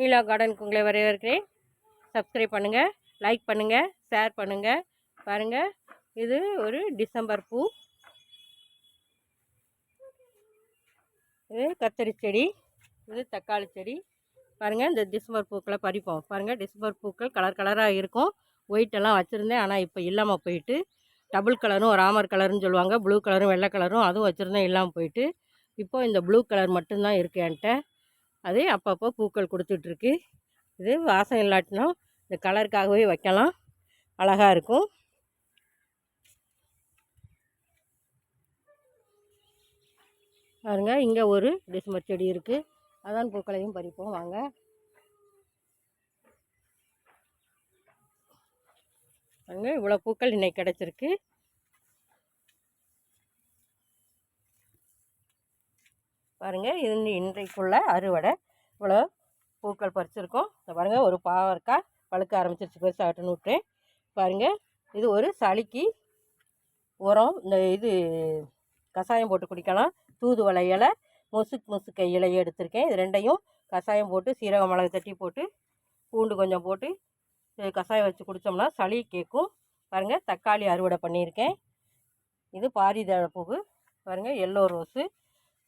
நீலா கார்டனுக்கு உங்களை வரவேற்கிறேன். சப்ஸ்கிரைப் பண்ணுங்கள், லைக் பண்ணுங்கள், ஷேர் பண்ணுங்கள். பாருங்கள், இது ஒரு டிசம்பர் பூ. இது கத்தரி செடி, இது தக்காளி செடி. பாருங்கள், இந்த டிசம்பர் பூக்களை பறிப்போம். பாருங்கள், டிசம்பர் பூக்கள் கலர் கலராக இருக்கும். ஒயிட்டெல்லாம் வச்சுருந்தேன், ஆனால் இப்போ இல்லாமல் போயிட்டு. டபுள் கலரும் ராமர் கலர்னு சொல்லுவாங்க, ப்ளூ கலரும் வெள்ளை கலரும் அதுவும் வச்சுருந்தேன், இல்லாமல் போயிட்டு. இப்போ இந்த ப்ளூ கலர் மட்டும்தான் இருக்குது என்கிட்ட. அது அப்பப்போ பூக்கள் கொடுத்துட்ருக்கு. இது வாசம் இல்லாட்டினா இந்த கலருக்காகவே வைக்கலாம், அழகாக இருக்கும். பாருங்க, இங்கே ஒரு டிசம்பர் செடி இருக்குது. அதான் பூக்களையும் பறிப்போம் வாங்க. பாருங்க, இவ்வளோ பூக்கள் இன்னைக்கு கிடச்சிருக்கு. பாருங்கள், இது இன்றைக்குள்ள அறுவடை. இவ்வளோ பூக்கள் பறிச்சிருக்கோம். பாருங்கள், ஒரு பாவற்காய் பழுக்க ஆரம்பிச்சிருச்சு, பெருசாகட்டுன்னு விட்டேன். பாருங்கள், இது ஒரு சளிக்கு உரம். இந்த இது கஷாயம் போட்டு குடிக்கலாம். தூதுவளை இலை, முசுக்கை இலையை எடுத்திருக்கேன். இது ரெண்டையும் கஷாயம் போட்டு சீரக மிளகு தட்டி போட்டு பூண்டு கொஞ்சம் போட்டு கஷாயம் வச்சு குடித்தோம்னா சளி கேட்கும். பாருங்கள், தக்காளி அறுவடை பண்ணியிருக்கேன். இது பாரிஜாத பூவு. பாருங்கள், எல்லோ ரோஸு.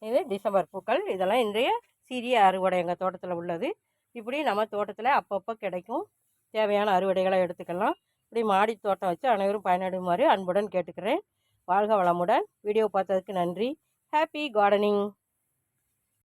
இது டிசம்பர் பூக்கள். இதெல்லாம் இன்றைய சிறிய அறுவடை எங்கள் தோட்டத்தில் உள்ளது. இப்படி நம்ம தோட்டத்தில் அப்பப்போ கிடைக்கும். தேவையான அறுவடைகளை எடுத்துக்கலாம். இப்படி மாடி தோட்டம் வச்சு அனைவரும் பயனடையுமாறு அன்புடன் கேட்டுக்கிறேன். வாழ்க வளமுடன். வீடியோ பார்த்ததுக்கு நன்றி. Happy gardening.